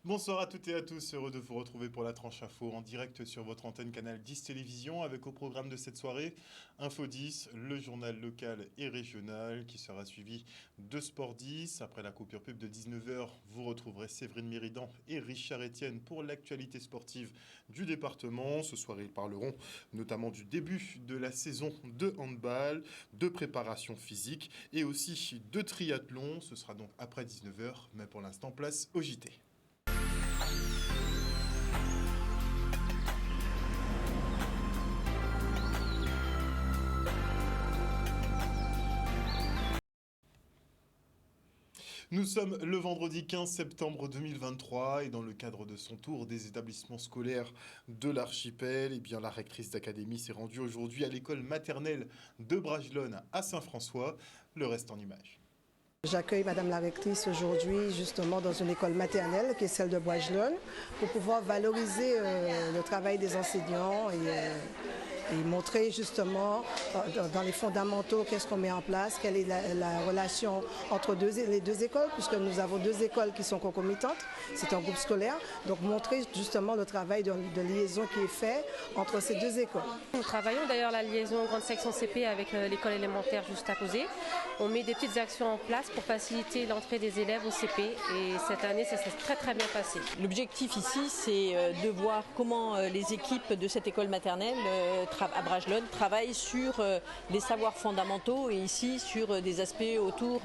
Bonsoir à toutes et à tous, heureux de vous retrouver pour la tranche info en direct sur votre antenne Canal 10 Télévision avec au programme de cette soirée Info 10, le journal local et régional qui sera suivi de Sport 10. Après la coupure pub de 19h, vous retrouverez Séverine Méridan et Richard Etienne pour l'actualité sportive du département. Ce soir, ils parleront notamment du début de la saison de handball, de préparation physique et aussi de triathlon. Ce sera donc après 19h, mais pour l'instant, place au JT. Nous sommes le vendredi 15 septembre 2023 et dans le cadre de son tour des établissements scolaires de l'archipel, la rectrice d'académie s'est rendue aujourd'hui à l'école maternelle de Bragelonne à Saint-François. Le reste en images. J'accueille Madame la rectrice aujourd'hui justement dans une école maternelle qui est celle de Bragelonne pour pouvoir valoriser le travail des enseignants et montrer justement dans les fondamentaux qu'est-ce qu'on met en place, quelle est la relation entre les deux écoles, puisque nous avons deux écoles qui sont concomitantes, c'est un groupe scolaire, donc montrer justement le travail de liaison qui est fait entre ces deux écoles. Nous travaillons d'ailleurs la liaison grande section CP avec l'école élémentaire juste à côté. On met des petites actions en place pour faciliter l'entrée des élèves au CP et cette année ça s'est très bien passé. L'objectif ici c'est de voir comment les équipes de cette école maternelle à Bragelonne travaillent sur les savoirs fondamentaux et ici sur des aspects autour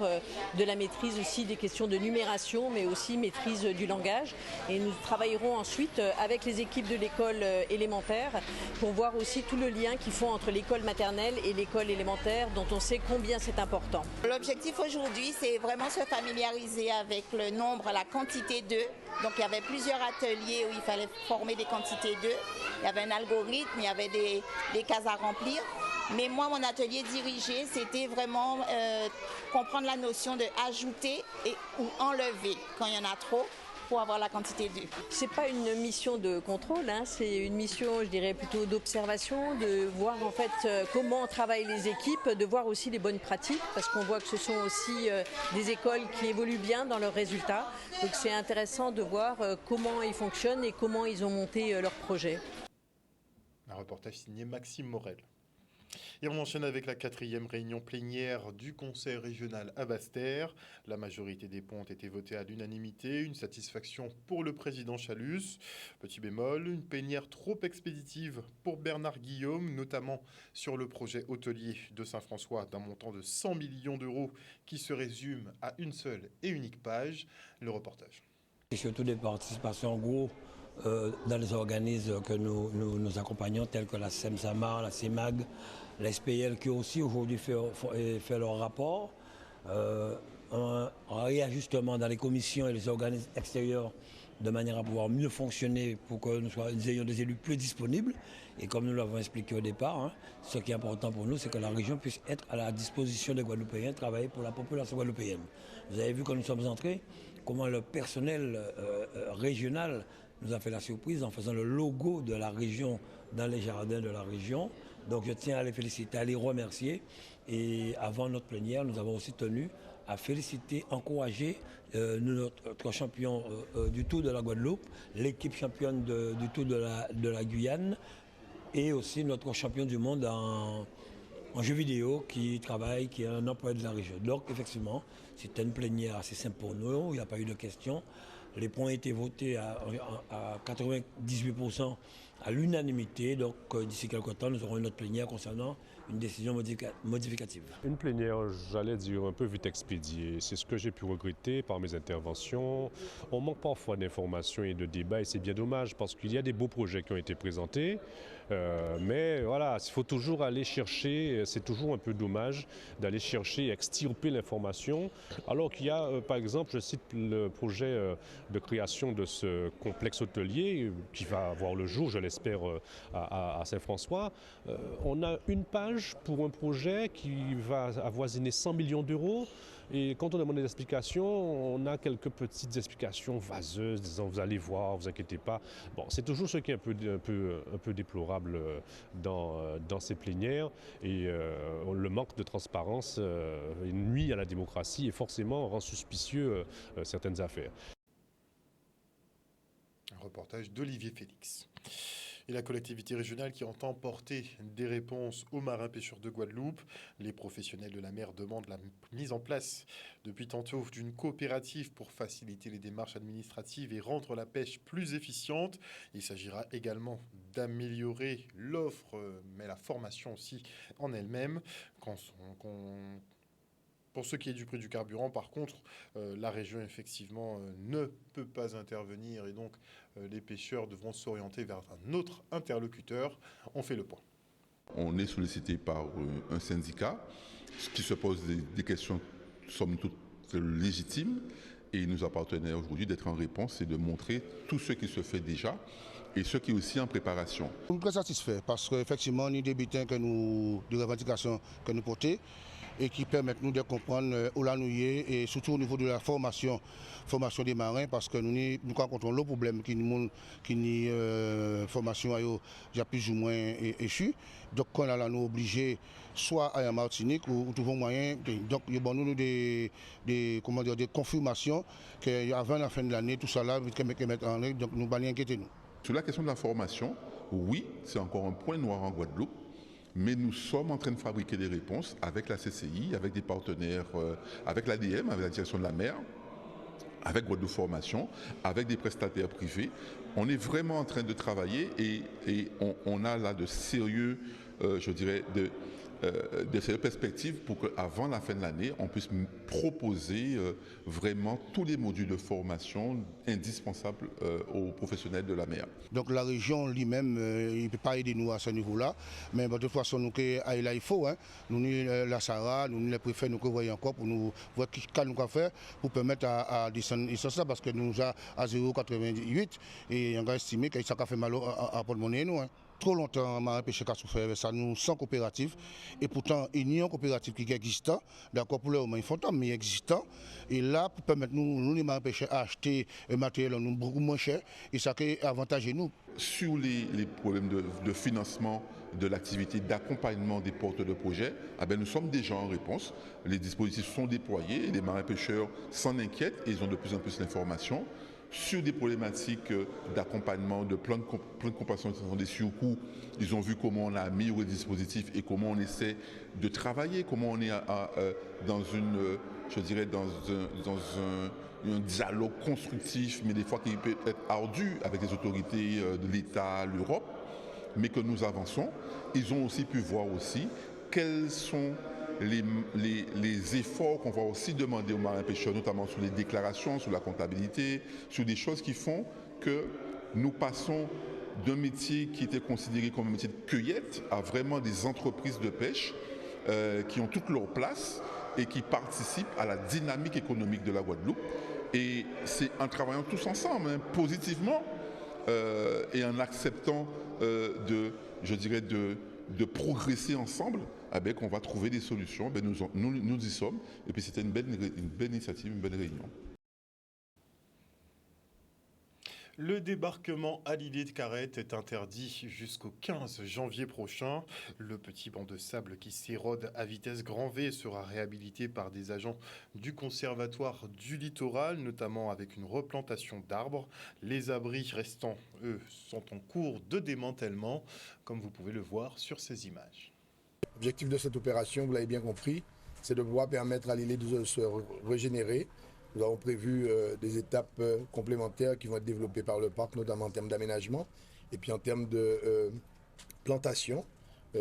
de la maîtrise aussi des questions de numération mais aussi maîtrise du langage. Et nous travaillerons ensuite avec les équipes de l'école élémentaire pour voir aussi tout le lien qu'ils font entre l'école maternelle et l'école élémentaire dont on sait combien c'est important. L'objectif aujourd'hui c'est vraiment se familiariser avec le nombre, la quantité d'œufs. Donc il y avait plusieurs ateliers où il fallait former des quantités d'œufs. Il y avait un algorithme, il y avait des cases à remplir. Mais moi, mon atelier dirigé, c'était vraiment comprendre la notion de ajouter ou enlever quand il y en a trop pour avoir la quantité d'œufs. C'est pas une mission de contrôle, c'est une mission, je dirais, plutôt d'observation, de voir en fait comment travaillent les équipes, de voir aussi les bonnes pratiques, parce qu'on voit que ce sont aussi des écoles qui évoluent bien dans leurs résultats. Donc c'est intéressant de voir comment ils fonctionnent et comment ils ont monté leur projet. Un reportage signé Maxime Morel. Et on enchaîne avec la 4e réunion plénière du Conseil régional à Basse-Terre. La majorité des points ont été votés à l'unanimité. Une satisfaction pour le président Chalus. Petit bémol, une plénière trop expéditive pour Bernard Guillaume, notamment sur le projet hôtelier de Saint-François d'un montant de 100 millions d'euros qui se résume à une seule et unique page. Le reportage. Et surtout des participations en gros dans les organismes que nous accompagnons, tels que la SEMSAMA, la CEMAG, la SPL, qui aussi aujourd'hui fait leur rapport. Un réajustement dans les commissions et les organismes extérieurs de manière à pouvoir mieux fonctionner pour que nous ayons des élus plus disponibles. Et comme nous l'avons expliqué au départ, ce qui est important pour nous, c'est que la région puisse être à la disposition des Guadeloupéens, travailler pour la population guadeloupéenne. Vous avez vu quand nous sommes entrés, comment le personnel régional nous a fait la surprise en faisant le logo de la région dans les jardins de la région. Donc je tiens à les féliciter, à les remercier. Et avant notre plénière, nous avons aussi tenu à féliciter, encourager notre champion du Tour de la Guadeloupe, l'équipe championne du Tour de la Guyane et aussi notre champion du monde en jeux vidéo qui travaille, qui est un employé de la région. Donc effectivement, c'était une plénière assez simple pour nous, il n'y a pas eu de questions. Les points ont été votés à 98% à l'unanimité. Donc d'ici quelques temps, nous aurons une autre plénière concernant une décision modificative. Une plénière, j'allais dire, un peu vite expédiée. C'est ce que j'ai pu regretter par mes interventions. On manque parfois d'informations et de débats et c'est bien dommage parce qu'il y a des beaux projets qui ont été présentés. Mais voilà, il faut toujours aller chercher, c'est toujours un peu dommage d'aller chercher et extirper l'information. Alors qu'il y a, par exemple, je cite le projet de création de ce complexe hôtelier qui va voir le jour, je l'espère, à Saint-François. On a une page pour un projet qui va avoisiner 100 millions d'euros. Et quand on demande des explications, on a quelques petites explications vaseuses, disant vous allez voir, vous inquiétez pas. Bon, c'est toujours ce qui est un peu déplorable dans ces plénières. Et le manque de transparence nuit à la démocratie et forcément rend suspicieux certaines affaires. reportage d'Olivier Félix. Et la collectivité régionale qui entend porter des réponses aux marins pêcheurs de Guadeloupe. Les professionnels de la mer demandent la mise en place depuis tantôt d'une coopérative pour faciliter les démarches administratives et rendre la pêche plus efficiente. Il s'agira également d'améliorer l'offre, mais la formation aussi en elle-même. Pour ce qui est du prix du carburant, par contre, la région, effectivement, ne peut pas intervenir et donc les pêcheurs devront s'orienter vers un autre interlocuteur. On fait le point. On est sollicité par un syndicat qui se pose des questions, somme toute, légitimes. Et il nous appartenait aujourd'hui d'être en réponse et de montrer tout ce qui se fait déjà et ce qui est aussi en préparation. Nous sommes très satisfaits parce qu'effectivement, nous débutons des revendications que nous portons et qui permettent nous de comprendre où là nous y est et surtout au niveau de la formation des marins parce que nous rencontrons le problème qui nous formation a plus ou moins échu. Donc quand là nous obligés soit à la Martinique ou trouvons moyen donc il y a nous des confirmations qu'avant la fin de l'année tout ça là que mettre en règle donc nous pas inquiéter nous. Sur la question de la formation, oui, c'est encore un point noir en Guadeloupe. Mais nous sommes en train de fabriquer des réponses avec la CCI, avec des partenaires, avec l'ADM, avec la direction de la mer, avec Guadeloupe Formation, avec des prestataires privés. On est vraiment en train de travailler et on a là de sérieux, de sérieuses perspectives pour qu'avant la fin de l'année, on puisse proposer vraiment tous les modules de formation indispensables aux professionnels de la mer. Donc la région lui-même, il ne peut pas aider nous à ce niveau-là, mais de toute façon, nous, là, il faut, hein, nous, la SARA, nous, les préfets, nous voyons encore pour nous voir ce qu'il nous faire pour permettre à descendre ça, parce que nous sommes à 0,88 et on a estimé que ça a fait mal à porte-monnaie, nous. Hein. Trop longtemps, marin pêcheur a souffert avec ça, nous sans coopérative. Et pourtant, il y a une coopérative qui est existante, d'accord, pour le moment, ils font tant, mais existant. Et là, pour permettre nous les marins pêcheurs, à acheter un matériel beaucoup moins cher, et ça qui est avantageux nous. Sur les problèmes de financement de l'activité, d'accompagnement des porteurs de projets, nous sommes déjà en réponse. Les dispositifs sont déployés, les marins pêcheurs s'en inquiètent et ils ont de plus en plus l'information. Sur des problématiques d'accompagnement, de plan de compensation des surcoûts, ils ont vu comment on a amélioré le dispositif et comment on essaie de travailler, comment on est dans un dialogue constructif, mais des fois qui peut être ardu avec les autorités de l'État, l'Europe, mais que nous avançons. Ils ont aussi pu voir aussi quels sont les efforts qu'on va aussi demander aux marins pêcheurs, notamment sur les déclarations, sur la comptabilité, sur des choses qui font que nous passons d'un métier qui était considéré comme un métier de cueillette à vraiment des entreprises de pêche qui ont toute leur place et qui participent à la dynamique économique de la Guadeloupe. Et c'est en travaillant tous ensemble, hein, positivement, et en acceptant de progresser ensemble, qu'on va trouver des solutions. Nous y sommes. Et puis c'était une belle initiative, une belle réunion. Le débarquement à l'îlet de Carrette est interdit jusqu'au 15 janvier prochain. Le petit banc de sable qui s'érode à vitesse grand V sera réhabilité par des agents du conservatoire du littoral, notamment avec une replantation d'arbres. Les abris restants, eux, sont en cours de démantèlement, comme vous pouvez le voir sur ces images. L'objectif de cette opération, vous l'avez bien compris, c'est de pouvoir permettre à l'îlet de se régénérer. Nous avons prévu des étapes complémentaires qui vont être développées par le parc, notamment en termes d'aménagement et puis en termes de plantation.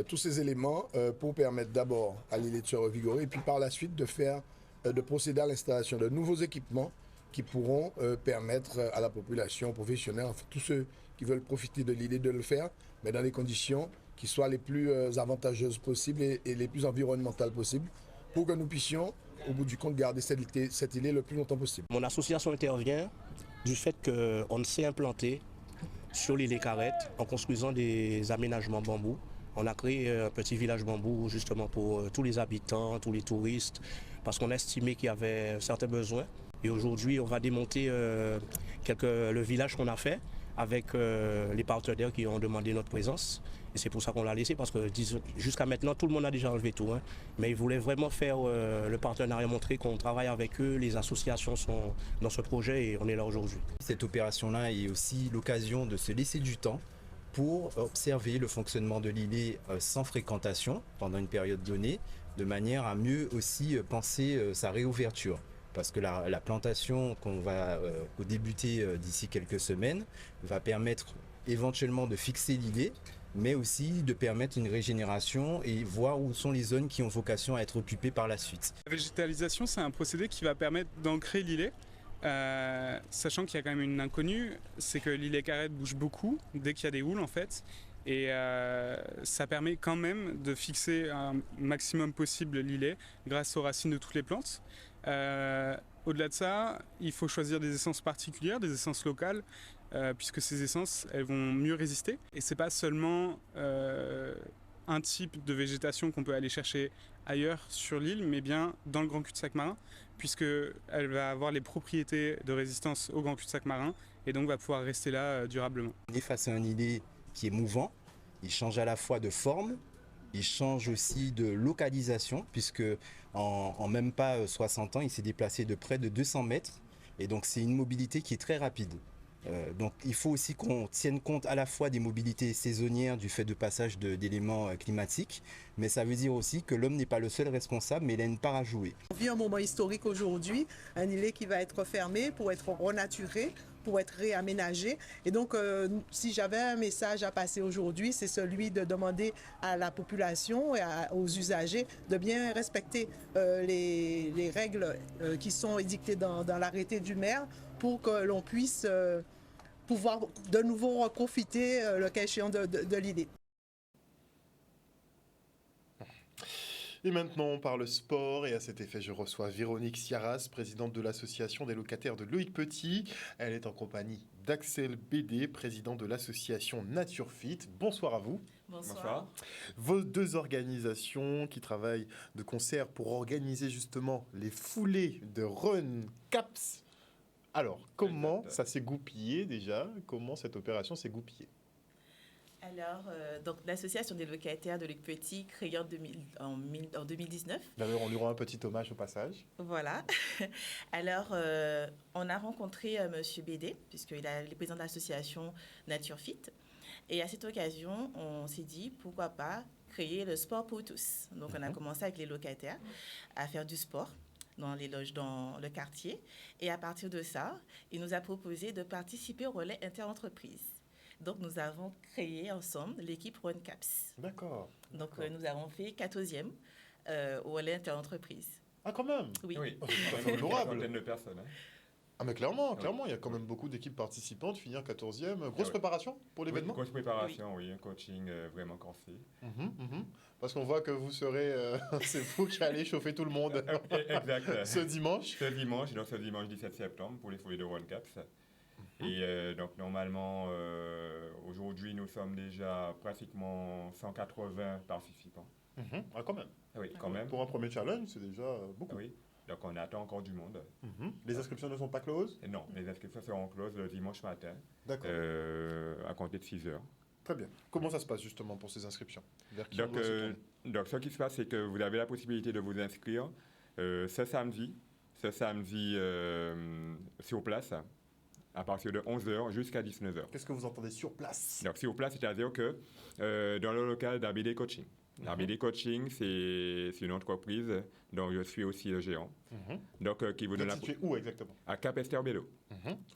Tous ces éléments pour permettre d'abord à l'îlet de se revigorer et puis par la suite de procéder à l'installation de nouveaux équipements qui pourront permettre à la population professionnelle, enfin, tous ceux qui veulent profiter de l'îlet de le faire, mais dans des conditions qui soient les plus avantageuses possibles et les plus environnementales possibles pour que nous puissions au bout du compte, garder cette île le plus longtemps possible. Mon association intervient du fait qu'on s'est implanté sur l'île Carrette en construisant des aménagements bambou. On a créé un petit village bambou justement pour tous les habitants, tous les touristes, parce qu'on a estimé qu'il y avait certains besoins. Et aujourd'hui, on va démonter le village qu'on a fait avec les partenaires qui ont demandé notre présence. Et c'est pour ça qu'on l'a laissé, parce que jusqu'à maintenant, tout le monde a déjà enlevé tout. Mais ils voulaient vraiment faire le partenariat, montrer qu'on travaille avec eux, les associations sont dans ce projet et on est là aujourd'hui. Cette opération-là est aussi l'occasion de se laisser du temps pour observer le fonctionnement de l'îlet sans fréquentation pendant une période donnée, de manière à mieux aussi penser sa réouverture. Parce que la plantation qu'on va débuter d'ici quelques semaines va permettre éventuellement de fixer l'îlet, mais aussi de permettre une régénération et voir où sont les zones qui ont vocation à être occupées par la suite. La végétalisation, c'est un procédé qui va permettre d'ancrer l'îlet, sachant qu'il y a quand même une inconnue, c'est que l'îlet carrette bouge beaucoup dès qu'il y a des houles en fait, et ça permet quand même de fixer un maximum possible l'îlet grâce aux racines de toutes les plantes. Au-delà de ça, il faut choisir des essences particulières, des essences locales, puisque ces essences, elles vont mieux résister. Et c'est pas seulement un type de végétation qu'on peut aller chercher ailleurs sur l'île, mais bien dans le grand cul-de-sac marin, puisqu'elle va avoir les propriétés de résistance au grand cul-de-sac marin, et donc va pouvoir rester là durablement. On est face à un îlet qui est mouvant, il change à la fois de forme, il change aussi de localisation, puisque en même pas 60 ans, il s'est déplacé de près de 200 mètres, et donc c'est une mobilité qui est très rapide. Donc il faut aussi qu'on tienne compte à la fois des mobilités saisonnières du fait de passage d'éléments climatiques, mais ça veut dire aussi que l'homme n'est pas le seul responsable, mais il a une part à jouer. On vit un moment historique aujourd'hui, un îlet qui va être fermé pour être renaturé, pour être réaménagé. Et donc, si j'avais un message à passer aujourd'hui, c'est celui de demander à la population et aux usagers de bien respecter les règles qui sont édictées dans l'arrêté du maire pour que l'on puisse pouvoir de nouveau profiter, le cas échéant, de l'îlet. Et maintenant, on parle sport et à cet effet, je reçois Véronique Siaras, présidente de l'association des locataires de Loïc Petit. Elle est en compagnie d'Axel Bédé, président de l'association Naturefit. Bonsoir à vous. Bonsoir. Vos deux organisations qui travaillent de concert pour organiser justement les foulées de Run Caps. Alors, comment ça s'est goupillé déjà? Comment cette opération s'est goupillée? Alors, donc, l'association des locataires de Loïc Petit, créée en 2019. D'ailleurs, on lui rend un petit hommage au passage. Voilà. Alors, on a rencontré M. Bédé, puisqu'il est le président de l'association Naturefit. Et à cette occasion, on s'est dit, pourquoi pas créer le sport pour tous. Donc, on a commencé avec les locataires à faire du sport dans les loges dans le quartier. Et à partir de ça, il nous a proposé de participer au relais interentreprises. Donc, nous avons créé ensemble l'équipe Run Caps. D'accord. Donc, nous avons fait 14e au relais interentreprises. Ah, quand même? Oui. C'est honorable. Une vingtaine de personnes. Ah, mais clairement, il y a quand même beaucoup d'équipes participantes. Finir 14e. Grosse préparation pour l'événement? Grosse préparation, oui. Un coaching vraiment corsé. Parce qu'on voit que vous serez... c'est vous qui allez chauffer tout le monde. Exact. Ce dimanche? Ce dimanche 17 septembre pour les foulées de Run Caps. Et donc, normalement, aujourd'hui, nous sommes déjà pratiquement 180 participants. Ah, quand même. Oui, quand même. Pour un premier challenge, c'est déjà beaucoup. Oui. Donc, on attend encore du monde. Les inscriptions ne sont pas closes? Non, les inscriptions seront closes le dimanche matin. D'accord. À compter de 6 heures. Très bien. Comment ça se passe justement pour ces inscriptions? Donc, ce qui se passe, c'est que vous avez la possibilité de vous inscrire ce samedi sur place, à partir de 11h jusqu'à 19h. Qu'est-ce que vous entendez sur place? Donc, sur place, c'est-à-dire que dans le local d'ABD Coaching. ABD Coaching, c'est une entreprise dont je suis aussi le gérant. Donc, qui vous donne situé où exactement? À Cap-Esther-Bello.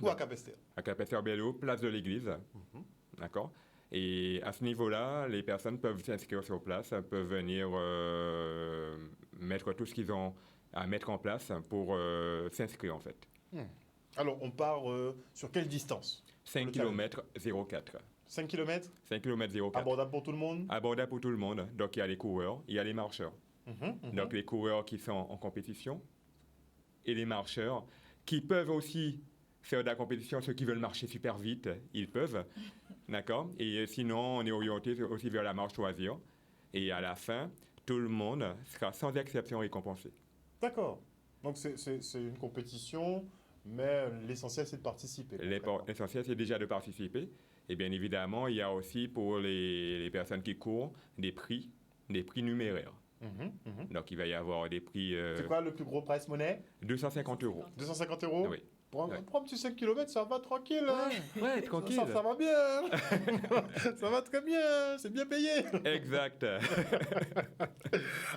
Où à Cap-Esther? À Cap-Esther-Bello, place de l'église. D'accord. Et à ce niveau-là, les personnes peuvent s'inscrire sur place, peuvent venir mettre tout ce qu'ils ont à mettre en place pour s'inscrire en fait. Alors, on part sur quelle distance? 5 km 04. 5 km? 5 km 04. Abordable pour tout le monde? Abordable pour tout le monde. Donc, il y a les coureurs, il y a les marcheurs. Donc, les coureurs qui sont en compétition et les marcheurs qui peuvent aussi faire de la compétition. Ceux qui veulent marcher super vite, ils peuvent. D'accord? Et sinon, on est orienté aussi vers la marche loisir. Et à la fin, tout le monde sera sans exception récompensé. D'accord. Donc, c'est une compétition Mais l'essentiel, c'est de participer. L'essentiel, c'est déjà de participer. Et bien évidemment, il y a aussi pour les personnes qui courent des prix numéraires. Donc, il va y avoir des prix... C'est quoi le plus gros price money? 250 €. 250 €? Oui. Pour un petit 5 km, ça va tranquille. Ouais, tranquille. Ça va bien. Ça va très bien. C'est bien payé. Exact.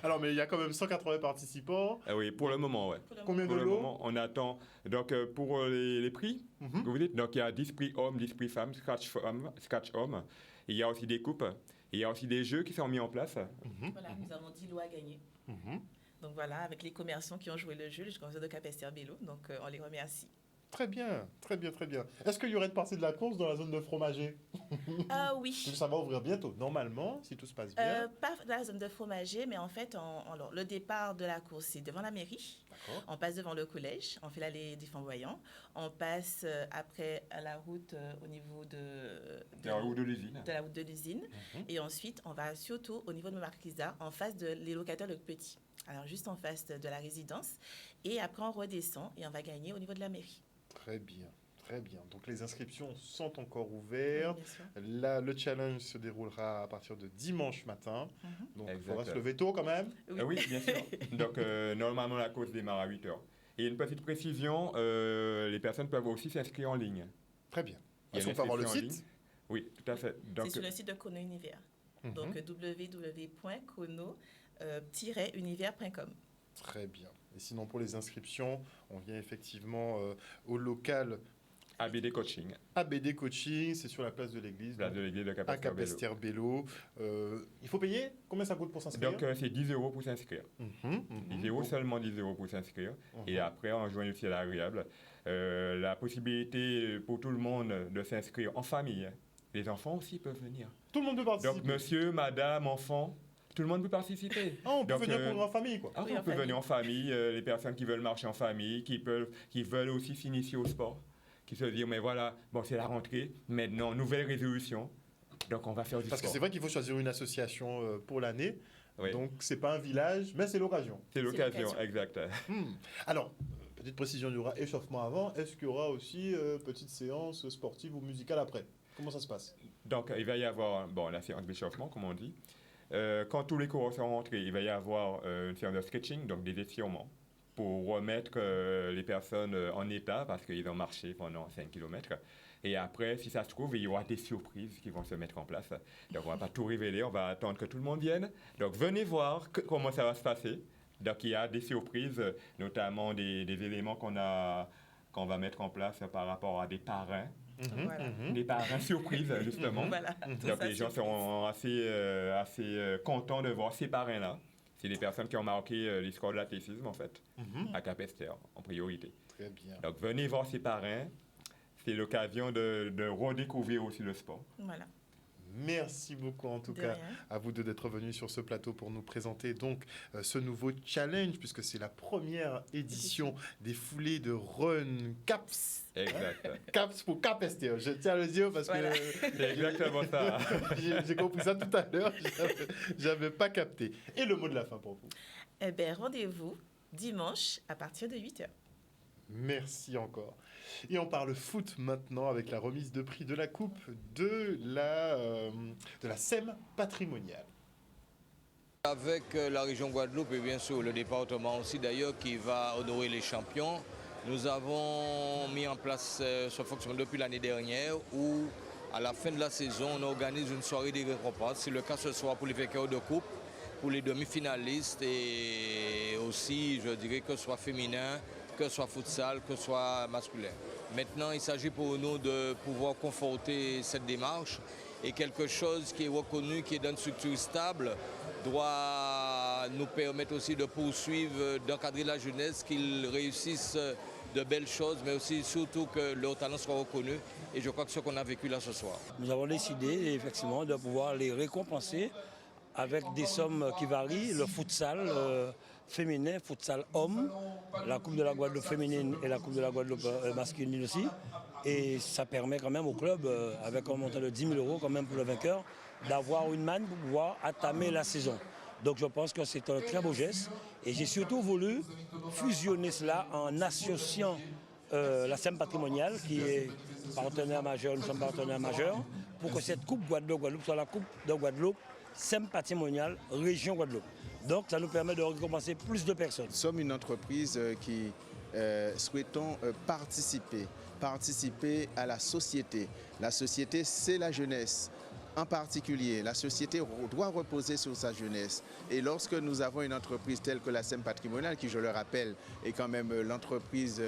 Alors, mais il y a quand même 180 participants. Oui, pour le moment, ouais. Combien de lots? Pour le lots? moment, on attend. Donc, pour les prix, que vous dites, donc il y a 10 prix hommes, 10 prix femmes, scratch homme. Il y a aussi des coupes. Il y a aussi des jeux qui sont mis en place. Voilà, nous avons 10 lots à gagner. Donc voilà, avec les commerçants qui ont joué le jeu, les commerçants de Cap-Esther-Bello, donc on les remercie. Très bien, très bien, très bien. Est-ce qu'il y aurait une partie de la course dans la zone de fromager? Oui. Ça va ouvrir bientôt, normalement, si tout se passe bien. Pas dans la zone de fromager, mais en fait, alors, le départ de la course, c'est devant la mairie. On passe devant le collège, on fait l'allée des flamboyants. On passe après à la route au niveau de la route de l'usine. De la route de l'usine. Et ensuite, on va surtout au niveau de Marquisa, en face de les locataires Le Petit. Alors, juste en face de la résidence. Et après, on redescend et on va gagner au niveau de la mairie. Très bien, très bien. Donc les inscriptions sont encore ouvertes. Oui, là, le challenge se déroulera à partir de dimanche matin. Donc il faudra se Exact. lever tôt quand même. Oui, bien sûr. Donc normalement la course démarre à 8h. Et une petite précision, les personnes peuvent aussi s'inscrire en ligne. Très bien. Il y a Est-ce qu'on peut avoir le l'inscription en site? ligne. Oui, tout à fait. Donc, c'est sur le site de Chrono Univers. Donc www.chrono-univers.com. Très bien. Et sinon, pour les inscriptions, on vient effectivement au local ABD Coaching. ABD Coaching, c'est sur la place de l'église. Place de l'église de à Cap-Esther-Bello. Il faut payer? Combien ça coûte pour s'inscrire? Donc, c'est 10 € pour s'inscrire. 10 €, seulement 10 € pour s'inscrire. Et après, on joint utile agréable. La possibilité pour tout le monde de s'inscrire en famille. Les enfants aussi peuvent venir. Tout le monde peut participer. Donc, monsieur, madame, enfant, tout le monde peut participer. Ah, on peut venir pour en famille, quoi. Ah, oui, on peut venir en famille. Les personnes qui veulent marcher en famille, qui veulent aussi s'initier au sport, qui se disent, mais voilà, bon, c'est la rentrée, maintenant, nouvelle résolution. Donc, on va faire du sport. Parce que c'est vrai qu'il faut choisir une association pour l'année. Oui. Donc, c'est pas un village, mais c'est l'occasion. C'est l'occasion, exact. Alors, petite précision, il y aura échauffement avant. Est-ce qu'il y aura aussi petite séance sportive ou musicale après? Comment ça se passe? Donc, il va y avoir la séance d'échauffement, comme on dit. Quand tous les coureurs sont rentrés, il va y avoir une séance de stretching, donc des étirements, pour remettre les personnes en état, parce qu'ils ont marché pendant 5 km. Et après, si ça se trouve, il y aura des surprises qui vont se mettre en place. Donc, on ne va pas tout révéler, on va attendre que tout le monde vienne. Donc, venez voir comment ça va se passer. Donc, il y a des surprises, notamment des éléments qu'on va mettre en place par rapport à des parrains. Des parrains surprises, justement. Voilà, donc, les gens seront assez contents de voir ces parrains-là. C'est des personnes qui ont marqué l'histoire de l'athlétisme, en fait, à Cap-Esther, en priorité. Très bien. Donc, venez voir ces parrains. C'est l'occasion de redécouvrir aussi le sport. Voilà. Merci beaucoup en tout cas à vous deux d'être venus sur ce plateau pour nous présenter donc ce nouveau challenge, puisque c'est la première édition des foulées de Run CAPS. Exact. CAPS pour Cap-Esther. Je tiens à le dire parce que c'est exactement ça. J'ai compris ça tout à l'heure, j'avais pas capté. Et le mot de la fin pour vous? Eh bien, rendez-vous dimanche à partir de 8h. Merci encore. Et on parle foot maintenant avec la remise de prix de la coupe de la SEM patrimoniale. Avec la région Guadeloupe et bien sûr le département aussi d'ailleurs qui va honorer les champions, nous avons mis en place ce fonctionnement depuis l'année dernière où à la fin de la saison on organise une soirée des récompenses. C'est le cas ce soir pour les vainqueurs de coupe, pour les demi-finalistes et aussi je dirais que ce soit féminin, que ce soit futsal, que ce soit masculin. Maintenant, il s'agit pour nous de pouvoir conforter cette démarche et quelque chose qui est reconnu, qui est dans une structure stable, doit nous permettre aussi de poursuivre, d'encadrer la jeunesse, qu'ils réussissent de belles choses, mais aussi surtout que leur talent soit reconnu. Et je crois que c'est ce qu'on a vécu là ce soir. Nous avons décidé effectivement de pouvoir les récompenser avec des sommes qui varient, le futsal féminin, futsal homme, la Coupe de la Guadeloupe féminine et la Coupe de la Guadeloupe masculine aussi. Et ça permet quand même au club, avec un montant de 10 000 € quand même pour le vainqueur, d'avoir une manne pour pouvoir entamer la saison. Donc je pense que c'est un très beau geste. Et j'ai surtout voulu fusionner cela en associant la SEM patrimoniale qui est partenaire majeur, nous sommes partenaires majeurs, pour que cette Coupe Guadeloupe soit la Coupe de Guadeloupe, SEM patrimoniale, région Guadeloupe. Donc ça nous permet de récompenser plus de personnes. Nous sommes une entreprise qui souhaitons participer à la société. La société, c'est la jeunesse. En particulier, la société doit reposer sur sa jeunesse. Et lorsque nous avons une entreprise telle que la SEM patrimoniale, qui, je le rappelle, est quand même l'entreprise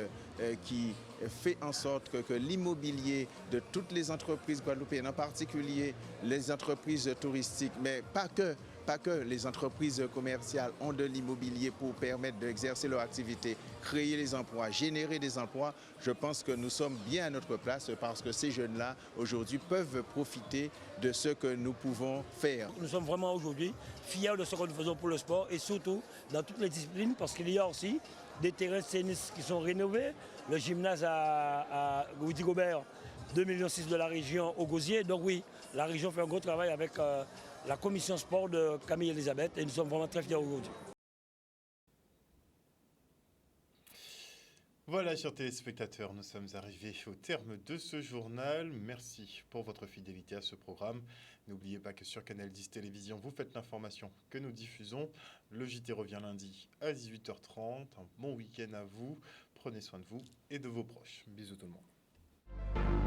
qui fait en sorte que l'immobilier de toutes les entreprises guadeloupéennes, en particulier les entreprises touristiques, mais pas que les entreprises commerciales ont de l'immobilier pour permettre d'exercer leur activité, créer les emplois, générer des emplois, je pense que nous sommes bien à notre place parce que ces jeunes-là, aujourd'hui, peuvent profiter de ce que nous pouvons faire. Nous sommes vraiment aujourd'hui fiers de ce que nous faisons pour le sport et surtout dans toutes les disciplines parce qu'il y a aussi des terrains de tennis qui sont rénovés, le gymnase à Rudy Gobert, 2,6 millions de la région au Gosier. Donc oui, la région fait un gros travail avec la commission sport de Camille Elisabeth et nous sommes vraiment très fiers aujourd'hui. Voilà, chers téléspectateurs, nous sommes arrivés au terme de ce journal. Merci pour votre fidélité à ce programme. N'oubliez pas que sur Canal 10 Télévision, vous faites l'information que nous diffusons. Le JT revient lundi à 18h30. Un bon week-end à vous. Prenez soin de vous et de vos proches. Bisous tout le monde.